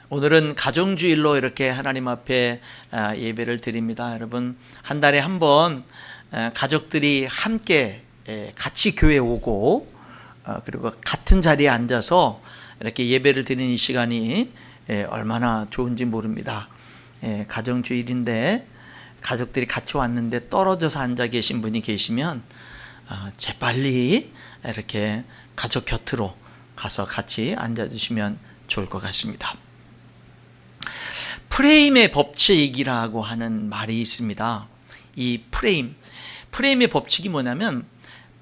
오늘은 가정주일로 이렇게 하나님 앞에 예배를 드립니다. 여러분, 한 달에 한 번 가족들이 함께 같이 교회 오고 그리고 같은 자리에 앉아서 이렇게 예배를 드리는 이 시간이 얼마나 좋은지 모릅니다. 가정주일인데 가족들이 같이 왔는데 떨어져서 앉아 계신 분이 계시면 재빨리 이렇게 가족 곁으로 가서 같이 앉아주시면 좋을 것 같습니다. 프레임의 법칙이라고 하는 말이 있습니다. 이 프레임의 법칙이 뭐냐면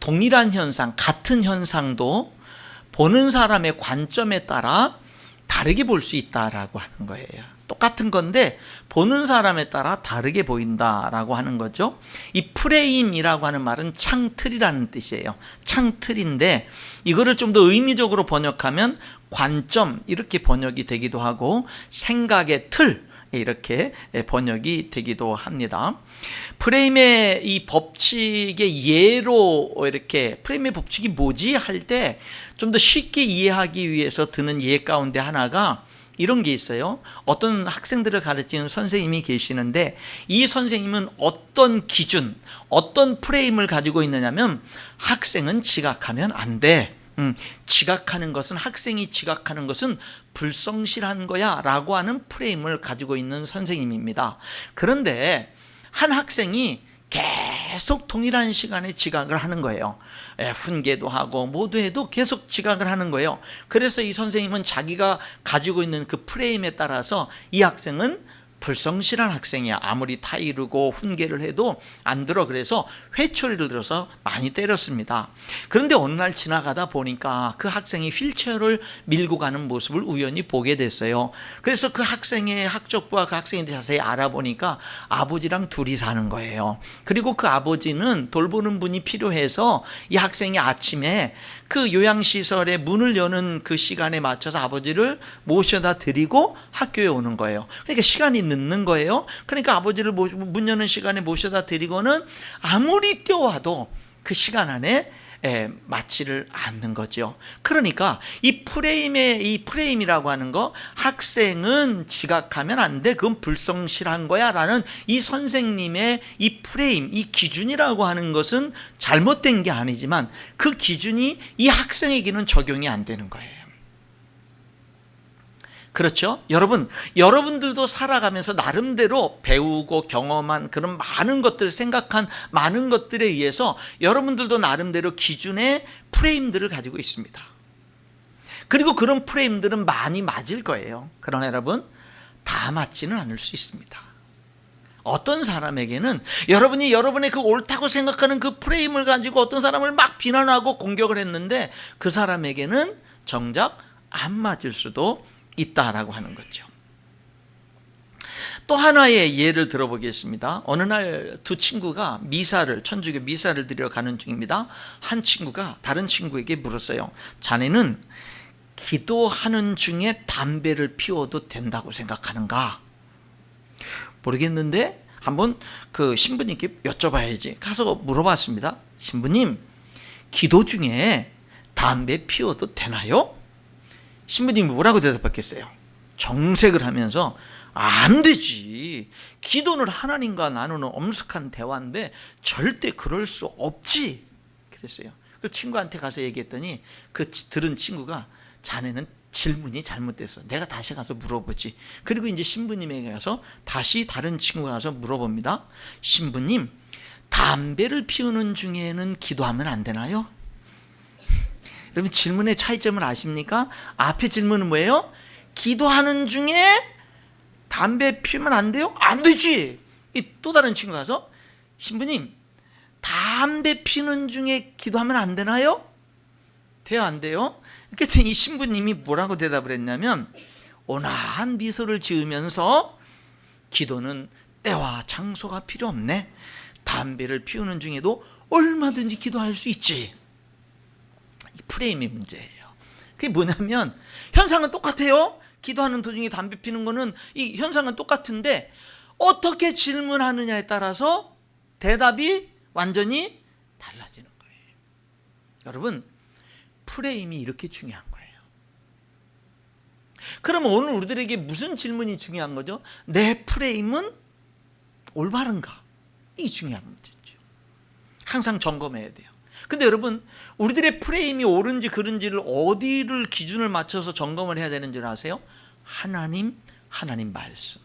동일한 현상, 같은 현상도 보는 사람의 관점에 따라 다르게 볼 수 있다라고 하는 거예요. 똑같은 건데 보는 사람에 따라 다르게 보인다라고 하는 거죠. 이 프레임이라고 하는 말은 창틀이라는 뜻이에요. 창틀인데 이거를 좀 더 의미적으로 번역하면 관점 이렇게 번역이 되기도 하고 생각의 틀 이렇게 번역이 되기도 합니다. 프레임의 이 법칙의 예로 이렇게 프레임의 법칙이 뭐지 할 때 좀 더 쉽게 이해하기 위해서 드는 예 가운데 하나가 이런 게 있어요. 어떤 학생들을 가르치는 선생님이 계시는데 이 선생님은 어떤 기준, 어떤 프레임을 가지고 있느냐면 학생은 지각하면 안 돼. 지각하는 것은 학생이 지각하는 것은 불성실한 거야 라고 하는 프레임을 가지고 있는 선생님입니다. 그런데 한 학생이 계속 동일한 시간에 지각을 하는 거예요. 훈계도 하고 모두 해도 계속 지각을 하는 거예요. 그래서 이 선생님은 자기가 가지고 있는 그 프레임에 따라서 이 학생은 불성실한 학생이야. 아무리 타이르고 훈계를 해도 안 들어. 그래서 회초리를 들어서 많이 때렸습니다. 그런데 어느 날 지나가다 보니까 그 학생이 휠체어를 밀고 가는 모습을 우연히 보게 됐어요. 그래서 그 학생의 학적부와 그 학생에 대해 자세히 알아보니까 아버지랑 둘이 사는 거예요. 그리고 그 아버지는 돌보는 분이 필요해서 이 학생이 아침에 그 요양시설의 문을 여는 그 시간에 맞춰서 아버지를 모셔다 드리고 학교에 오는 거예요. 그러니까 시간이 늦는 거예요. 그러니까 아버지를 문 여는 시간에 모셔다 드리고는 아무리 뛰어와도 그 시간 안에 맞지를 않는 거죠. 그러니까 이 프레임이라고 하는 거, 학생은 지각하면 안 돼, 그건 불성실한 거야 라는 이 선생님의 이 프레임, 이 기준이라고 하는 것은 잘못된 게 아니지만 그 기준이 이 학생에게는 적용이 안 되는 거예요. 그렇죠? 여러분들도 살아가면서 나름대로 배우고 경험한 그런 많은 것들을 생각한 많은 것들에 의해서 여러분들도 나름대로 기준의 프레임들을 가지고 있습니다. 그리고 그런 프레임들은 많이 맞을 거예요. 그러나 여러분, 다 맞지는 않을 수 있습니다. 어떤 사람에게는 여러분이 여러분의 그 옳다고 생각하는 그 프레임을 가지고 어떤 사람을 막 비난하고 공격을 했는데 그 사람에게는 정작 안 맞을 수도 있다라고 하는 거죠. 또 하나의 예를 들어보겠습니다. 어느 날 두 친구가 천주교 미사를 드리러 가는 중입니다. 한 친구가 다른 친구에게 물었어요. 자네는 기도하는 중에 담배를 피워도 된다고 생각하는가? 모르겠는데 한번 그 신부님께 여쭤봐야지. 가서 물어봤습니다. 신부님, 기도 중에 담배 피워도 되나요? 신부님이 뭐라고 대답했겠어요? 정색을 하면서 안 되지. 기도는 하나님과 나누는 엄숙한 대화인데 절대 그럴 수 없지. 그랬어요. 그 친구한테 가서 얘기했더니 그 들은 친구가 자네는 질문이 잘못됐어. 내가 다시 가서 물어보지. 그리고 이제 신부님에게 가서 다시 다른 친구가 가서 물어봅니다. 신부님, 담배를 피우는 중에는 기도하면 안 되나요? 여러분, 질문의 차이점을 아십니까? 앞에 질문은 뭐예요? 기도하는 중에 담배 피우면 안 돼요? 안 되지. 또 다른 친구가 가서 신부님, 담배 피우는 중에 기도하면 안 되나요? 돼요, 안 돼요? 그랬더니 이 신부님이 뭐라고 대답을 했냐면 온화한 미소를 지으면서 기도는 때와 장소가 필요 없네. 담배를 피우는 중에도 얼마든지 기도할 수 있지. 프레임의 문제예요. 그게 뭐냐면 현상은 똑같아요. 기도하는 도중에 담배 피는 거는 이 현상은 똑같은데 어떻게 질문하느냐에 따라서 대답이 완전히 달라지는 거예요. 여러분, 프레임이 이렇게 중요한 거예요. 그러면 오늘 우리들에게 무슨 질문이 중요한 거죠? 내 프레임은 올바른가? 이게 중요한 문제죠. 항상 점검해야 돼요. 근데 여러분, 우리들의 프레임이 옳은지 그른지를 어디를 기준을 맞춰서 점검을 해야 되는 줄 아세요? 하나님 말씀.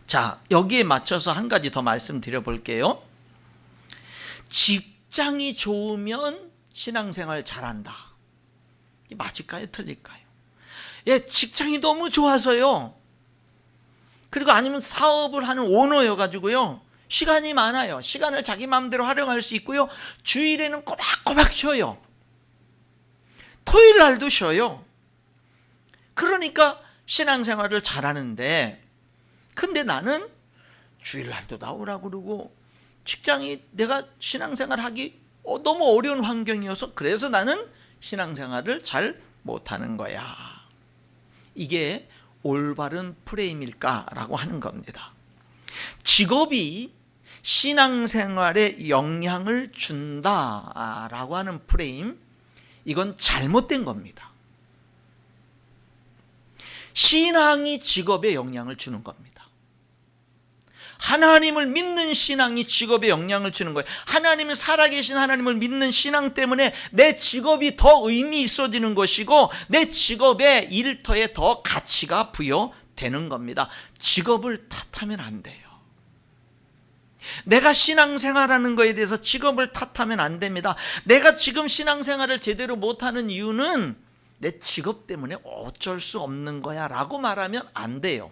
자, 여기에 맞춰서 한 가지 더 말씀드려 볼게요. 직장이 좋으면 신앙생활 잘한다. 이게 맞을까요? 틀릴까요? 예, 직장이 너무 좋아서요. 그리고 아니면 사업을 하는 오너여가지고요. 시간이 많아요. 시간을 자기 마음대로 활용할 수 있고요. 주일에는 꼬박꼬박 쉬어요. 토요일 날도 쉬어요. 그러니까 신앙생활을 잘하는데, 근데 나는 주일날도 나오라고 그러고 직장이 내가 신앙생활 하기 너무 어려운 환경이어서 그래서 나는 신앙생활을 잘 못하는 거야. 이게 올바른 프레임일까라고 하는 겁니다. 직업이 신앙생활에 영향을 준다라고 하는 프레임, 이건 잘못된 겁니다. 신앙이 직업에 영향을 주는 겁니다. 하나님을 믿는 신앙이 직업에 영향을 주는 거예요. 하나님을 살아계신 하나님을 믿는 신앙 때문에 내 직업이 더 의미 있어지는 것이고 내 직업의 일터에 더 가치가 부여되는 겁니다. 직업을 탓하면 안 돼요. 내가 신앙생활하는 것에 대해서 직업을 탓하면 안 됩니다. 내가 지금 신앙생활을 제대로 못하는 이유는 내 직업 때문에 어쩔 수 없는 거야 라고 말하면 안 돼요.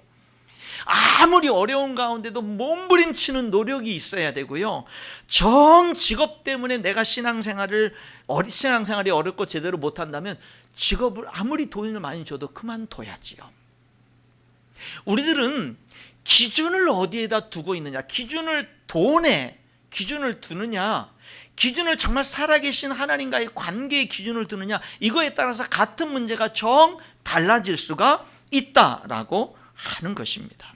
아무리 어려운 가운데도 몸부림치는 노력이 있어야 되고요. 정 직업 때문에 내가 신앙생활이 어렵고 제대로 못한다면 직업을 아무리 돈을 많이 줘도 그만둬야지요. 우리들은 기준을 어디에다 두고 있느냐, 돈에 기준을 두느냐, 기준을 정말 살아계신 하나님과의 관계의 기준을 두느냐, 이거에 따라서 같은 문제가 정 달라질 수가 있다라고 하는 것입니다.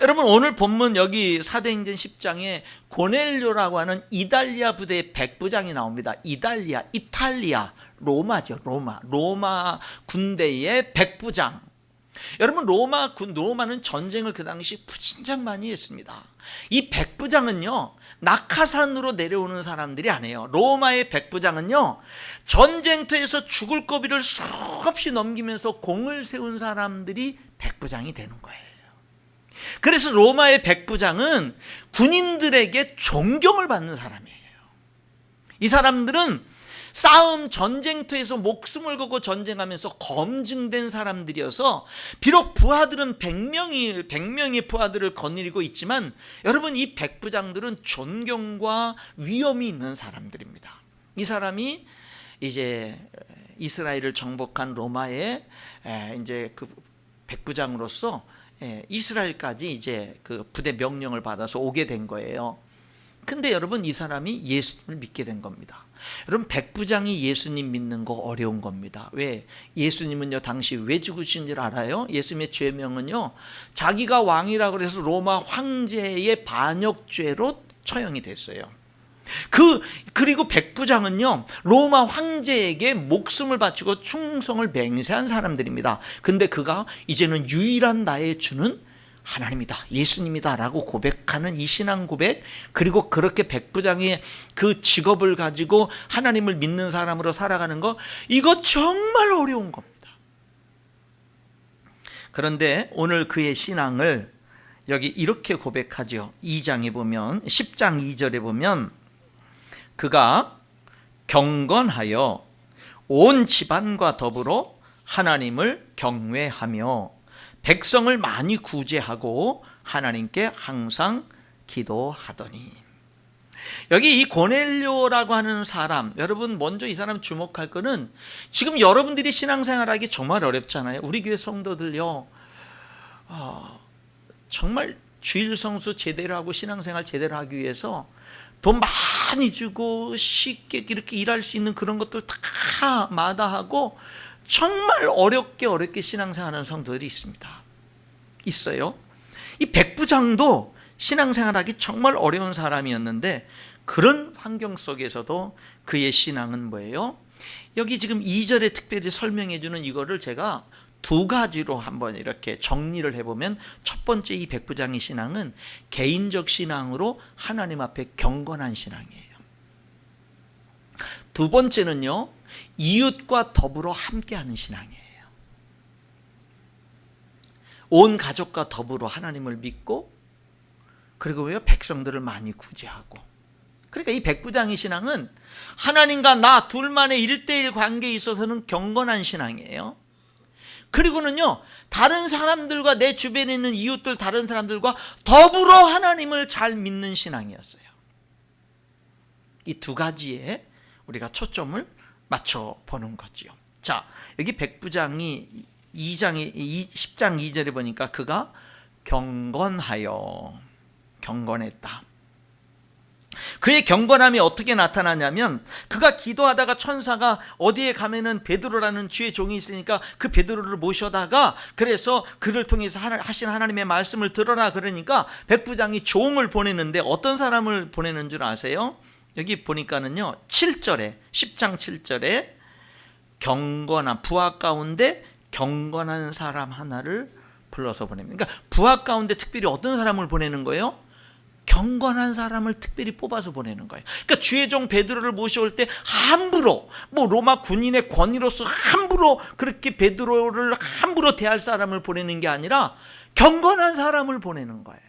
여러분, 오늘 본문 여기 사도행전 10장에 고넬료라고 하는 이달리아 부대의 백부장이 나옵니다. 이탈리아, 로마죠. 로마 군대의 백부장. 여러분, 로마는 전쟁을 그 당시 무진장 많이 했습니다. 이 백부장은요, 낙하산으로 내려오는 사람들이 아니에요. 로마의 백부장은요, 전쟁터에서 죽을 고비를 수없이 넘기면서 공을 세운 사람들이 백부장이 되는 거예요. 그래서 로마의 백부장은 군인들에게 존경을 받는 사람이에요. 이 사람들은 전쟁터에서 목숨을 걸고 전쟁하면서 검증된 사람들이어서 비록 부하들은 100명의 부하들을 거느리고 있지만 여러분, 이 백부장들은 존경과 위엄이 있는 사람들입니다. 이 사람이 이제 이스라엘을 정복한 로마의 이제 그 백부장으로서 이스라엘까지 이제 그 부대 명령을 받아서 오게 된 거예요. 근데 여러분, 이 사람이 예수님을 믿게 된 겁니다. 여러분, 백부장이 예수님 믿는 거 어려운 겁니다. 왜? 예수님은요, 당시 왜 죽으신 줄 알아요? 예수님의 죄명은요, 자기가 왕이라고 해서 로마 황제의 반역죄로 처형이 됐어요. 그리고 백부장은요, 로마 황제에게 목숨을 바치고 충성을 맹세한 사람들입니다. 근데 그가 이제는 유일한 나의 주는 하나님이다, 예수님이다 라고 고백하는 이 신앙 고백, 그리고 그렇게 백부장의 그 직업을 가지고 하나님을 믿는 사람으로 살아가는 거, 이거 정말 어려운 겁니다. 그런데 오늘 그의 신앙을 여기 이렇게 고백하죠. 2장에 보면, 10장 2절에 보면, 그가 경건하여 온 집안과 더불어 하나님을 경외하며 백성을 많이 구제하고 하나님께 항상 기도하더니. 여기 이 고넬료라고 하는 사람, 여러분 먼저 이 사람 주목할 거는, 지금 여러분들이 신앙생활하기 정말 어렵잖아요. 우리 교회 성도들요, 정말 주일 성수 제대로 하고 신앙생활 제대로 하기 위해서 돈 많이 주고 쉽게 이렇게 일할 수 있는 그런 것들 다 마다하고 정말 어렵게 신앙생활하는 성도들이 있어요. 이 백부장도 신앙생활하기 정말 어려운 사람이었는데, 그런 환경 속에서도 그의 신앙은 뭐예요? 여기 지금 2절에 특별히 설명해 주는 이거를 제가 두 가지로 한번 이렇게 정리를 해보면, 첫 번째 이 백부장의 신앙은 개인적 신앙으로 하나님 앞에 경건한 신앙이에요. 두 번째는요, 이웃과 더불어 함께하는 신앙이에요. 온 가족과 더불어 하나님을 믿고, 그리고 왜요? 백성들을 많이 구제하고. 그러니까 이 백부장의 신앙은 하나님과 나 둘만의 1:1 관계에 있어서는 경건한 신앙이에요. 그리고는요, 다른 사람들과, 내 주변에 있는 이웃들, 다른 사람들과 더불어 하나님을 잘 믿는 신앙이었어요. 이 두 가지에 우리가 초점을 맞춰 보는 거지요. 자, 여기 백부장이 10장 2절에 보니까 그가 경건했다. 그의 경건함이 어떻게 나타나냐면, 그가 기도하다가 천사가 어디에 가면은 베드로라는 주의 종이 있으니까 그 베드로를 모셔다가, 그래서 그를 통해서 하신 하나님의 말씀을 들어라 그러니까 백부장이 종을 보내는데, 어떤 사람을 보내는 줄 아세요? 여기 보니까는요, 7절에 10장 7절에 경건한, 부하 가운데 경건한 사람 하나를 불러서 보냅니다. 그러니까 부하 가운데 특별히 어떤 사람을 보내는 거예요? 경건한 사람을 특별히 뽑아서 보내는 거예요. 그러니까 주의 종 베드로를 모셔올 때 함부로, 로마 군인의 권위로서 함부로 그렇게 베드로를 함부로 대할 사람을 보내는 게 아니라 경건한 사람을 보내는 거예요.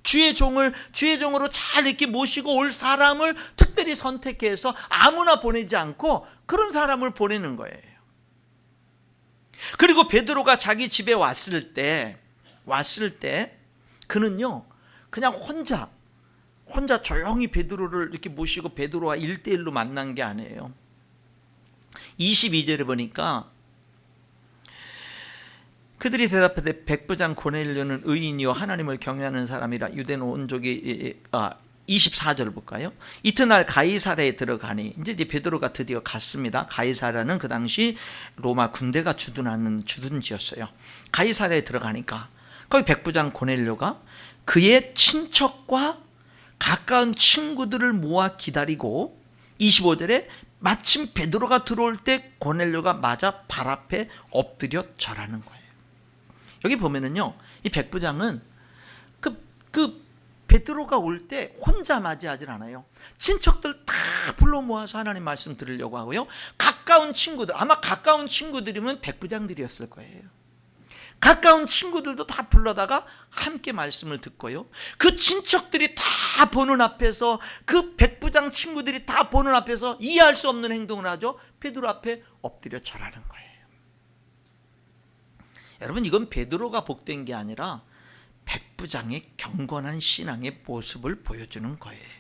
주의 종으로 잘 이렇게 모시고 올 사람을 특별히 선택해서 아무나 보내지 않고 그런 사람을 보내는 거예요. 그리고 베드로가 자기 집에 왔을 때 그는요, 그냥 혼자 조용히 베드로를 이렇게 모시고 베드로와 1:1로 만난 게 아니에요. 22절에 보니까 그들이 대답하되 백부장 고넬료는 의인이요 하나님을 경외하는 사람이라 유대인 온족이 24절 볼까요? 이튿날 가이사랴에 들어가니, 이제 베드로가 드디어 갔습니다. 가이사랴는 그 당시 로마 군대가 주둔하는 주둔지였어요. 가이사랴에 들어가니까 거기 백부장 고넬료가 그의 친척과 가까운 친구들을 모아 기다리고, 25절에 마침 베드로가 들어올 때 고넬료가 맞아 발 앞에 엎드려 절하는 거예요. 여기 보면은요, 이 백부장은 그 베드로가 올 때 혼자 맞이하질 않아요. 친척들 다 불러 모아서 하나님 말씀 들으려고 하고요, 가까운 친구들, 아마 가까운 친구들이면 백부장들이었을 거예요. 가까운 친구들도 다 불러다가 함께 말씀을 듣고요, 그 친척들이 다 보는 앞에서, 그 백부장 친구들이 다 보는 앞에서 이해할 수 없는 행동을 하죠. 베드로 앞에 엎드려 절하는 거예요. 여러분, 이건 베드로가 복된 게 아니라 백부장의 경건한 신앙의 모습을 보여주는 거예요.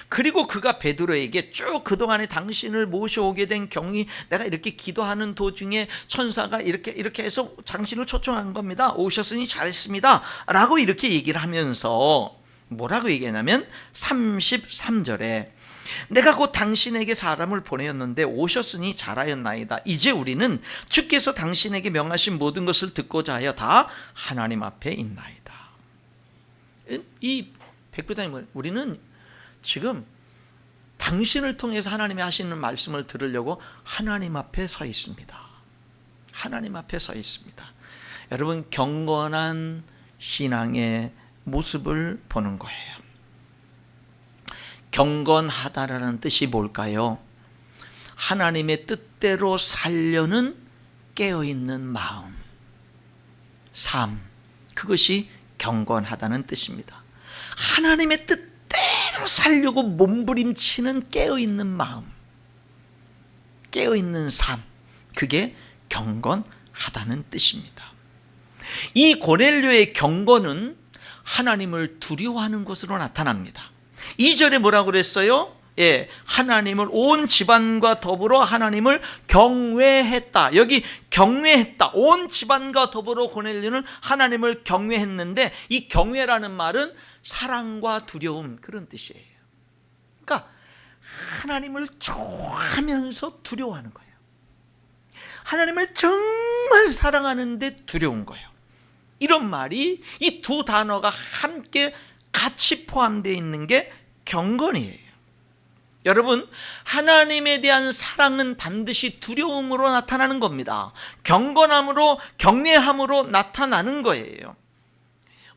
그리고 그가 베드로에게 쭉 그동안에 당신을 모셔오게 된 경위, 내가 이렇게 기도하는 도중에 천사가 이렇게 해서 당신을 초청한 겁니다. 오셨으니 잘했습니다 라고 이렇게 얘기를 하면서 뭐라고 얘기하냐면 33절에 내가 곧 당신에게 사람을 보내었는데 오셨으니 잘하였나이다. 이제 우리는 주께서 당신에게 명하신 모든 것을 듣고자 하여 다 하나님 앞에 있나이다. 이 백부장님, 우리는 지금 당신을 통해서 하나님이 하시는 말씀을 들으려고 하나님 앞에 서 있습니다. 하나님 앞에 서 있습니다. 여러분, 경건한 신앙의 모습을 보는 거예요. 경건하다라는 뜻이 뭘까요? 하나님의 뜻대로 살려는 깨어있는 마음, 삶, 그것이 경건하다는 뜻입니다. 하나님의 뜻대로 살려고 몸부림치는 깨어있는 마음, 깨어있는 삶, 그게 경건하다는 뜻입니다. 이 고넬료의 경건은 하나님을 두려워하는 것으로 나타납니다. 2절에 뭐라고 그랬어요? 하나님을, 온 집안과 더불어 하나님을 경외했다. 여기 경외했다. 온 집안과 더불어 고넬료는 하나님을 경외했는데, 이 경외라는 말은 사랑과 두려움, 그런 뜻이에요. 그러니까 하나님을 좋아하면서 두려워하는 거예요. 하나님을 정말 사랑하는데 두려운 거예요. 이런 말이, 이 두 단어가 함께 같이 포함되어 있는 게 경건이에요. 여러분, 하나님에 대한 사랑은 반드시 두려움으로 나타나는 겁니다. 경건함으로, 경외함으로 나타나는 거예요.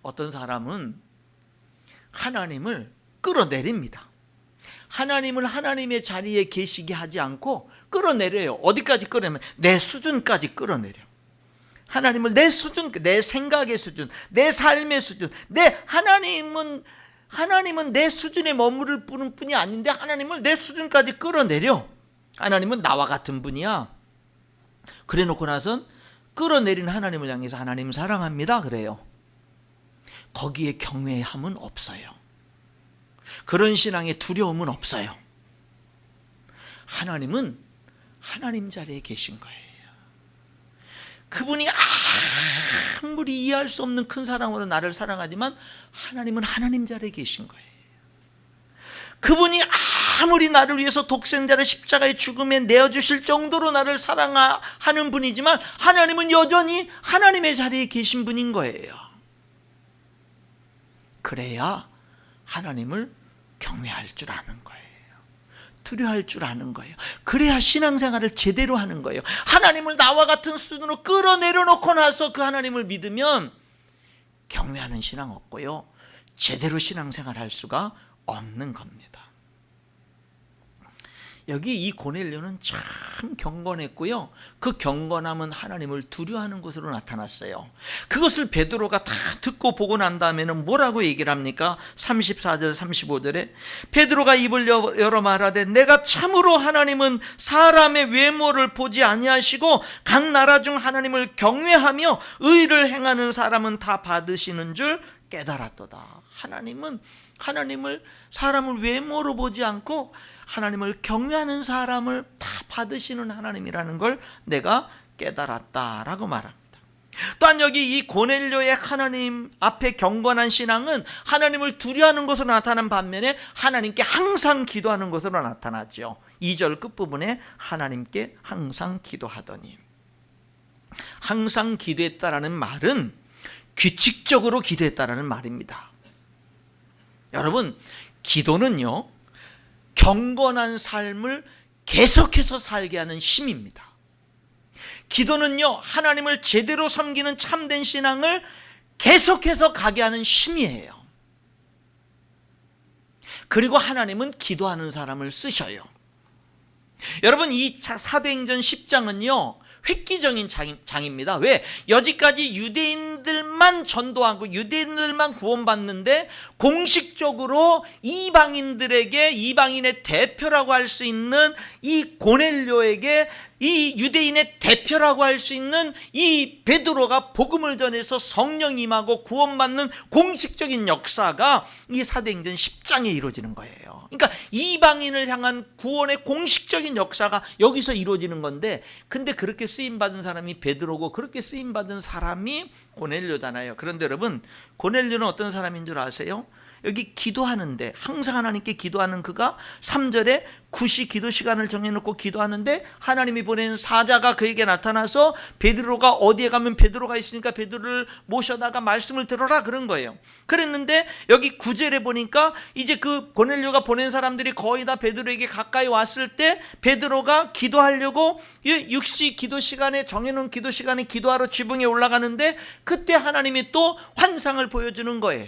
어떤 사람은 하나님을 끌어내립니다. 하나님을 하나님의 자리에 계시게 하지 않고 끌어내려요. 어디까지 끌어내면 내 수준까지 끌어내려. 하나님을 내 수준, 내 생각의 수준, 내 삶의 수준, 하나님은 내 수준에 머무를 뿐이 아닌데 하나님을 내 수준까지 끌어내려. 하나님은 나와 같은 분이야. 그래 놓고 나선 끌어내린 하나님을 향해서 하나님 사랑합니다 그래요. 거기에 경외함은 없어요. 그런 신앙에 두려움은 없어요. 하나님은 하나님 자리에 계신 거예요. 그분이 아무리 이해할 수 없는 큰 사랑으로 나를 사랑하지만 하나님은 하나님 자리에 계신 거예요. 그분이 아무리 나를 위해서 독생자를 십자가의 죽음에 내어주실 정도로 나를 사랑하는 분이지만 하나님은 여전히 하나님의 자리에 계신 분인 거예요. 그래야 하나님을 경외할 줄 아는 거예요. 두려워할 줄 아는 거예요. 그래야 신앙생활을 제대로 하는 거예요. 하나님을 나와 같은 수준으로 끌어내려놓고 나서 그 하나님을 믿으면 경외하는 신앙 없고요, 제대로 신앙생활 할 수가 없는 겁니다. 여기 이 고넬료는 참 경건했고요, 그 경건함은 하나님을 두려워하는 것으로 나타났어요. 그것을 베드로가 다 듣고 보고 난 다음에는 뭐라고 얘기를 합니까? 34절 35절에 베드로가 입을 열어 말하되 내가 참으로 하나님은 사람의 외모를 보지 아니하시고 각 나라 중 하나님을 경외하며 의를 행하는 사람은 다 받으시는 줄 깨달았도다. 하나님은 사람을 외모로 보지 않고 하나님을 경외하는 사람을 다 받으시는 하나님이라는 걸 내가 깨달았다라고 말합니다. 또한 여기 이 고넬료의 하나님 앞에 경건한 신앙은 하나님을 두려워하는 것으로 나타난 반면에 하나님께 항상 기도하는 것으로 나타나죠. 2절 끝부분에 하나님께 항상 기도하더니, 항상 기도했다라는 말은 규칙적으로 기도했다라는 말입니다. 여러분, 기도는요, 경건한 삶을 계속해서 살게 하는 힘입니다. 기도는요, 하나님을 제대로 섬기는 참된 신앙을 계속해서 가게 하는 힘이에요. 그리고 하나님은 기도하는 사람을 쓰셔요. 여러분, 이 사도행전 10장은요 획기적인 장입니다. 왜? 여지까지 유대인들만 전도하고 유대인들만 구원받는데 공식적으로 이방인의 대표라고 할 수 있는 이 고넬료에게, 이 유대인의 대표라고 할 수 있는 이 베드로가 복음을 전해서 성령 임하고 구원받는 공식적인 역사가 이 사도행전 10장에 이루어지는 거예요. 그러니까 이방인을 향한 구원의 공식적인 역사가 여기서 이루어지는 건데, 근데 그렇게 쓰임받은 사람이 베드로고 그렇게 쓰임받은 사람이 고넬료잖아요. 그런데 여러분, 고넬료는 어떤 사람인 줄 아세요? 여기 기도하는데, 항상 하나님께 기도하는 그가 3절에 9시 기도 시간을 정해놓고 기도하는데 하나님이 보낸 사자가 그에게 나타나서 베드로가 어디에 가면 베드로가 있으니까 베드로를 모셔다가 말씀을 들어라 그런 거예요. 그랬는데 여기 9절에 보니까 이제 그 고넬료가 보낸 사람들이 거의 다 베드로에게 가까이 왔을 때 베드로가 기도하려고 6시 기도 시간에, 정해놓은 기도 시간에 기도하러 지붕에 올라가는데 그때 하나님이 또 환상을 보여주는 거예요.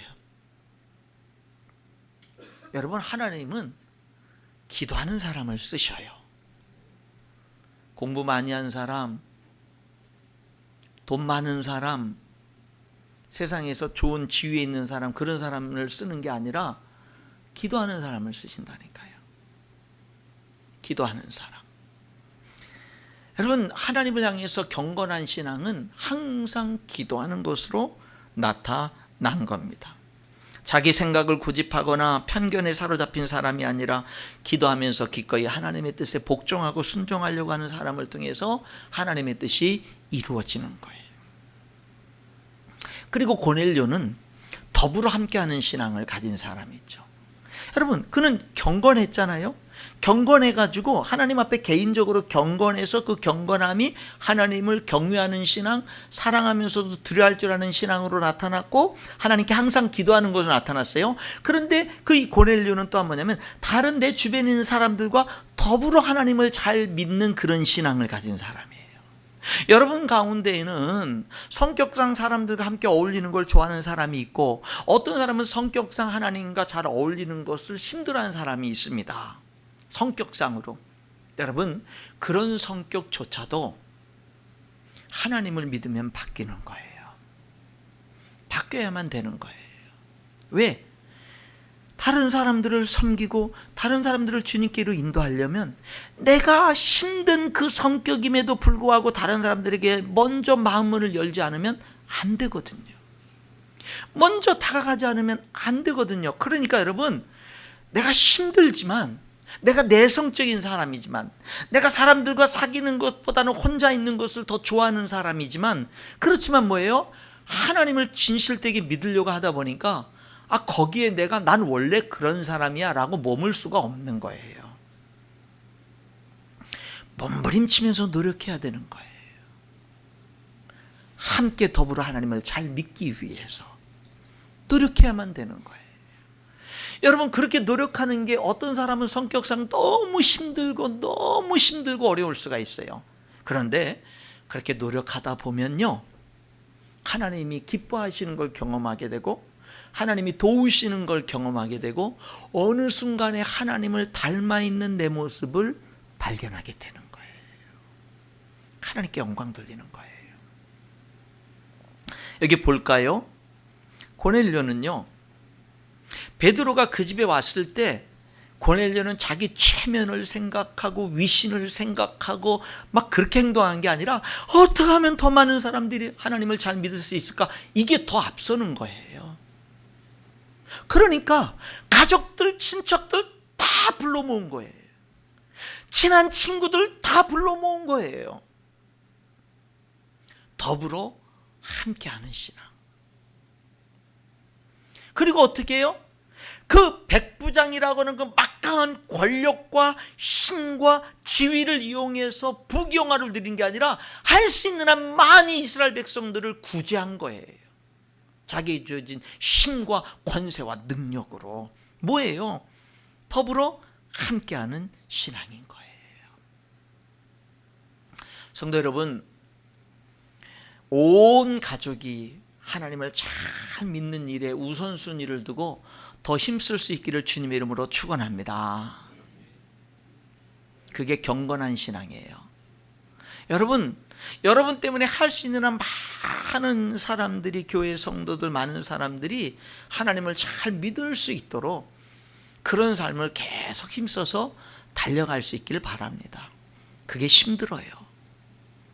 여러분, 하나님은 기도하는 사람을 쓰셔요. 공부 많이 한 사람, 돈 많은 사람, 세상에서 좋은 지위에 있는 사람, 그런 사람을 쓰는 게 아니라 기도하는 사람을 쓰신다니까요. 기도하는 사람. 여러분, 하나님을 향해서 경건한 신앙은 항상 기도하는 것으로 나타난 겁니다. 자기 생각을 고집하거나 편견에 사로잡힌 사람이 아니라 기도하면서 기꺼이 하나님의 뜻에 복종하고 순종하려고 하는 사람을 통해서 하나님의 뜻이 이루어지는 거예요. 그리고 고넬료는 더불어 함께하는 신앙을 가진 사람이죠. 여러분, 그는 경건했잖아요. 경건해가지고 하나님 앞에 개인적으로 경건해서 그 경건함이 하나님을 경외하는 신앙, 사랑하면서도 두려워할 줄 아는 신앙으로 나타났고 하나님께 항상 기도하는 것으로 나타났어요. 그런데 그 고넬료는 또 한 뭐냐면 다른 내 주변에 있는 사람들과 더불어 하나님을 잘 믿는 그런 신앙을 가진 사람이에요. 여러분 가운데에는 성격상 사람들과 함께 어울리는 걸 좋아하는 사람이 있고 어떤 사람은 성격상 하나님과 잘 어울리는 것을 힘들어하는 사람이 있습니다. 성격상으로. 여러분 그런 성격조차도 하나님을 믿으면 바뀌는 거예요. 바뀌어야만 되는 거예요. 왜? 다른 사람들을 섬기고 다른 사람들을 주님께로 인도하려면 내가 힘든 그 성격임에도 불구하고 다른 사람들에게 먼저 마음문을 열지 않으면 안 되거든요. 먼저 다가가지 않으면 안 되거든요. 그러니까 여러분 내가 힘들지만 내가 내성적인 사람이지만 내가 사람들과 사귀는 것보다는 혼자 있는 것을 더 좋아하는 사람이지만 그렇지만 뭐예요? 하나님을 진실되게 믿으려고 하다 보니까 거기에 난 원래 그런 사람이야 라고 머물 수가 없는 거예요. 몸부림치면서 노력해야 되는 거예요. 함께 더불어 하나님을 잘 믿기 위해서 노력해야만 되는 거예요. 여러분 그렇게 노력하는 게 어떤 사람은 성격상 너무 힘들고 어려울 수가 있어요. 그런데 그렇게 노력하다 보면요 하나님이 기뻐하시는 걸 경험하게 되고 하나님이 도우시는 걸 경험하게 되고 어느 순간에 하나님을 닮아 있는 내 모습을 발견하게 되는 거예요. 하나님께 영광 돌리는 거예요. 여기 볼까요? 고넬료는요 베드로가 그 집에 왔을 때 고넬료는 자기 체면을 생각하고 위신을 생각하고 막 그렇게 행동한 게 아니라 어떻게 하면 더 많은 사람들이 하나님을 잘 믿을 수 있을까? 이게 더 앞서는 거예요. 그러니까 가족들, 친척들 다 불러 모은 거예요. 친한 친구들 다 불러 모은 거예요. 더불어 함께하는 신앙. 그리고 어떻게 해요? 그 백부장이라고 하는 그 막강한 권력과 힘과 지위를 이용해서 부귀영화를 누린 게 아니라 할 수 있는 한 많이 이스라엘 백성들을 구제한 거예요. 자기에 주어진 힘과 권세와 능력으로. 뭐예요? 더불어 함께하는 신앙인 거예요. 성도 여러분, 온 가족이 하나님을 잘 믿는 일에 우선순위를 두고 더 힘쓸 수 있기를 주님의 이름으로 축원합니다. 그게 경건한 신앙이에요. 여러분 때문에 할 수 있는 한 많은 사람들이, 교회 성도들 많은 사람들이 하나님을 잘 믿을 수 있도록 그런 삶을 계속 힘써서 달려갈 수 있기를 바랍니다. 그게 힘들어요.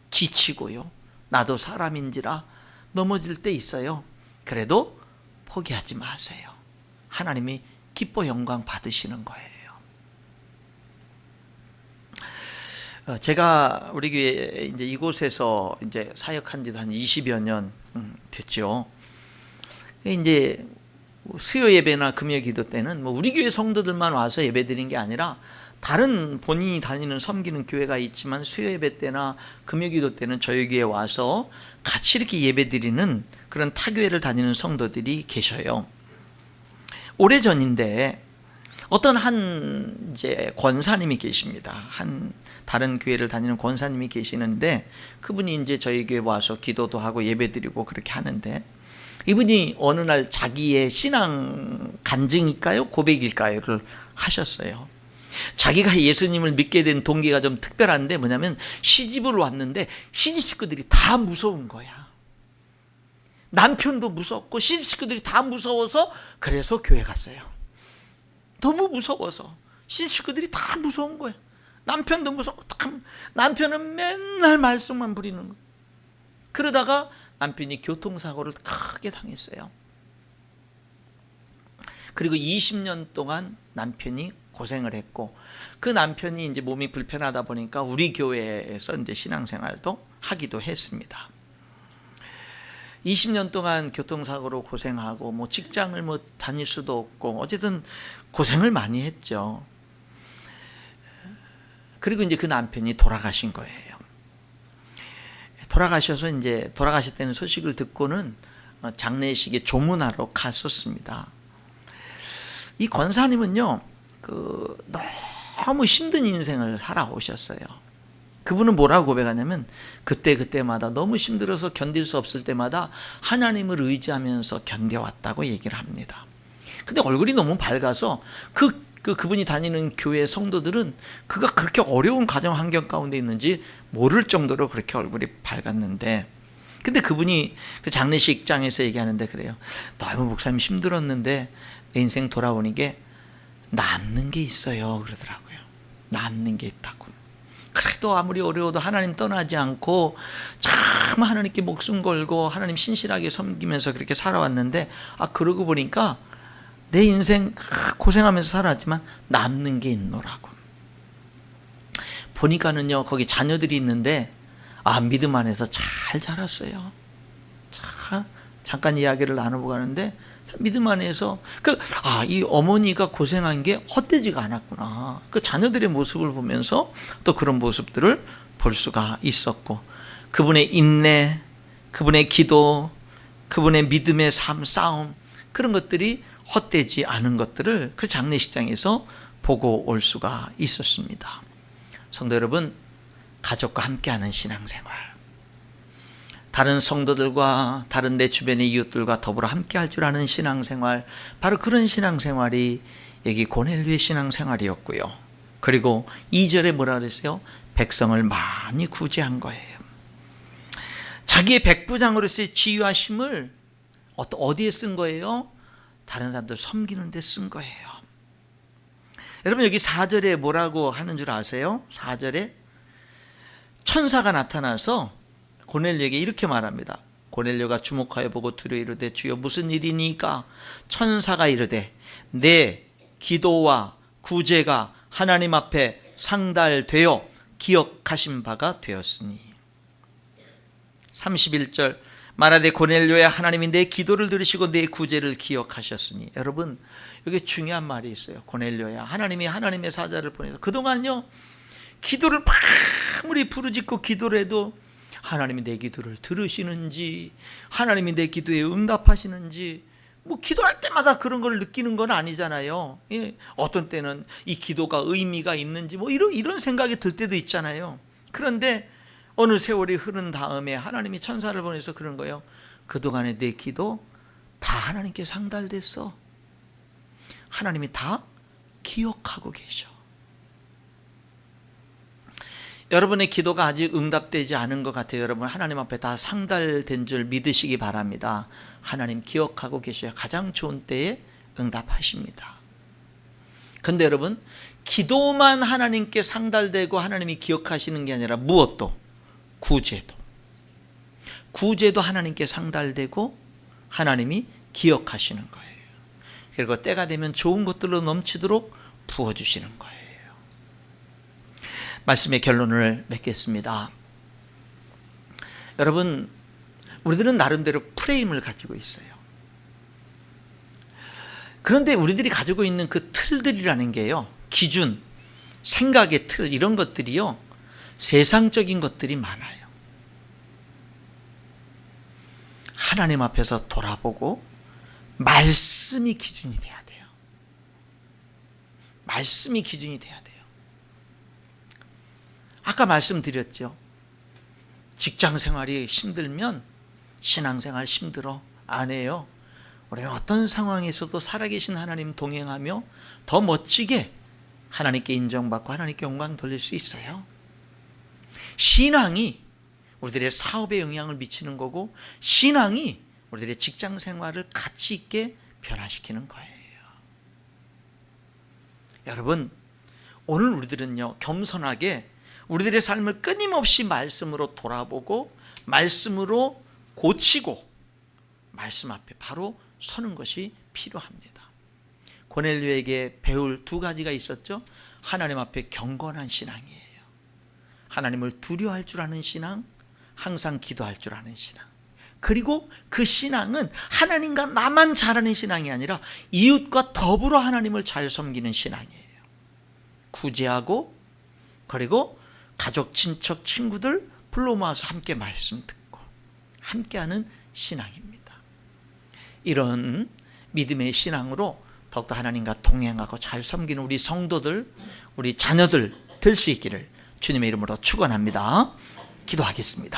지치고요. 나도 사람인지라 넘어질 때 있어요. 그래도 포기하지 마세요. 하나님이 기뻐 영광 받으시는 거예요. 제가 우리 교회 이제 이곳에서 이제 사역한 지도 한 20여 년 됐죠. 이제 수요 예배나 금요 기도 때는 뭐 우리 교회 성도들만 와서 예배 드린 게 아니라 다른 본인이 다니는 섬기는 교회가 있지만 수요 예배 때나 금요 기도 때는 저희 교회에 와서 같이 이렇게 예배 드리는 그런 타교회를 다니는 성도들이 계셔요. 오래전인데 어떤 한 이제 권사님이 계십니다. 한 다른 교회를 다니는 권사님이 계시는데 그분이 이제 저희 교회 와서 기도도 하고 예배드리고 그렇게 하는데 이분이 어느 날 자기의 신앙 간증일까요? 고백일까요?를 하셨어요. 자기가 예수님을 믿게 된 동기가 좀 특별한데 뭐냐면 시집을 왔는데 시집 식구들이 다 무서운 거야. 남편도 무섭고 시집 식구들이 다 무서워서 그래서 교회 갔어요. 너무 무서워서 시집 식구들이 다 무서운 거야. 남편도 무섭고 남편은 맨날 말썽만 부리는 거야. 그러다가 남편이 교통사고를 크게 당했어요. 그리고 20년 동안 남편이 고생을 했고 그 남편이 이제 몸이 불편하다 보니까 우리 교회에서 이제 신앙생활도 하기도 했습니다. 20년 동안 교통사고로 고생하고 뭐 직장을 뭐 다닐 수도 없고 어쨌든 고생을 많이 했죠. 그리고 이제 그 남편이 돌아가신 거예요. 돌아가셔서 이제 돌아가셨다는 소식을 듣고는 장례식에 조문하러 갔었습니다. 이 권사님은요, 너무 힘든 인생을 살아오셨어요. 그분은 뭐라고 고백하냐면 그때마다 너무 힘들어서 견딜 수 없을 때마다 하나님을 의지하면서 견뎌왔다고 얘기를 합니다. 근데 얼굴이 너무 밝아서 그분이 다니는 교회 성도들은 그가 그렇게 어려운 가정 환경 가운데 있는지 모를 정도로 그렇게 얼굴이 밝았는데, 근데 그분이 그 장례식장에서 얘기하는데 그래요. 너무 목사님 힘들었는데 내 인생 돌아보니 게 남는 게 있어요 그러더라고요. 남는 게 있다고. 그래도 아무리 어려워도 하나님 떠나지 않고 참 하나님께 목숨 걸고 하나님 신실하게 섬기면서 그렇게 살아왔는데, 그러고 보니까 내 인생 고생하면서 살았지만 남는 게 있노라고. 보니까는요, 거기 자녀들이 있는데 믿음 안에서 잘 자랐어요. 잠깐 이야기를 나누고 가는데 믿음 안에서 이 어머니가 고생한 게 헛되지가 않았구나. 그 자녀들의 모습을 보면서 또 그런 모습들을 볼 수가 있었고, 그분의 인내, 그분의 기도, 그분의 믿음의 싸움, 그런 것들이 헛되지 않은 것들을 그 장례식장에서 보고 올 수가 있었습니다. 성도 여러분, 가족과 함께하는 신앙생활, 다른 성도들과 다른 내 주변의 이웃들과 더불어 함께할 줄 아는 신앙생활, 바로 그런 신앙생활이 여기 고넬료의 신앙생활이었고요. 그리고 2절에 뭐라 그랬어요? 백성을 많이 구제한 거예요. 자기의 백부장으로서의 지위와 힘을 어디에 쓴 거예요? 다른 사람들 섬기는 데 쓴 거예요. 여러분, 여기 4절에 뭐라고 하는 줄 아세요? 4절에 천사가 나타나서 고넬료에게 이렇게 말합니다. 고넬료가 주목하여 보고 두려워 이르되 주여 무슨 일이니까? 천사가 이르되 내 기도와 구제가 하나님 앞에 상달되어 기억하신 바가 되었으니. 31절 말하되 고넬료야, 하나님이 내 기도를 들으시고 내 구제를 기억하셨으니. 여러분, 여기 중요한 말이 있어요. 고넬료야, 하나님이 하나님의 사자를 보내서 그동안요 기도를 아무리 부르짖고 기도를 해도 하나님이 내 기도를 들으시는지, 하나님이 내 기도에 응답하시는지, 기도할 때마다 그런 걸 느끼는 건 아니잖아요. 어떤 때는 이 기도가 의미가 있는지 이런 생각이 들 때도 있잖아요. 그런데 어느 세월이 흐른 다음에 하나님이 천사를 보내서 그런 거예요. 그동안의 내 기도 다 하나님께 상달됐어. 하나님이 다 기억하고 계셔. 여러분의 기도가 아직 응답되지 않은 것 같아요. 여러분, 하나님 앞에 다 상달된 줄 믿으시기 바랍니다. 하나님 기억하고 계셔야 가장 좋은 때에 응답하십니다. 근데 여러분, 기도만 하나님께 상달되고 하나님이 기억하시는 게 아니라 무엇도, 구제도 하나님께 상달되고 하나님이 기억하시는 거예요. 그리고 때가 되면 좋은 것들로 넘치도록 부어주시는 거예요. 말씀의 결론을 맺겠습니다. 여러분, 우리들은 나름대로 프레임을 가지고 있어요. 그런데 우리들이 가지고 있는 그 틀들이라는 게요, 기준, 생각의 틀, 이런 것들이요 세상적인 것들이 많아요. 하나님 앞에서 돌아보고 말씀이 기준이 돼야 돼요. 말씀이 기준이 돼야 돼요. 아까 말씀드렸죠. 직장 생활이 힘들면 신앙생활 힘들어 안 해요. 우리는 어떤 상황에서도 살아계신 하나님 동행하며 더 멋지게 하나님께 인정받고 하나님께 영광 돌릴 수 있어요. 신앙이 우리들의 사업에 영향을 미치는 거고, 신앙이 우리들의 직장 생활을 가치 있게 변화시키는 거예요. 여러분, 오늘 우리들은요 겸손하게 우리들의 삶을 끊임없이 말씀으로 돌아보고 말씀으로 고치고 말씀 앞에 바로 서는 것이 필요합니다. 고넬료에게 배울 두 가지가 있었죠. 하나님 앞에 경건한 신앙이에요. 하나님을 두려워할 줄 아는 신앙, 항상 기도할 줄 아는 신앙. 그리고 그 신앙은 하나님과 나만 잘하는 신앙이 아니라 이웃과 더불어 하나님을 잘 섬기는 신앙이에요. 구제하고 그리고 가족, 친척, 친구들 불러 모아서 함께 말씀 듣고 함께하는 신앙입니다. 이런 믿음의 신앙으로 더욱더 하나님과 동행하고 잘 섬기는 우리 성도들, 우리 자녀들 될 수 있기를 주님의 이름으로 축원합니다. 기도하겠습니다.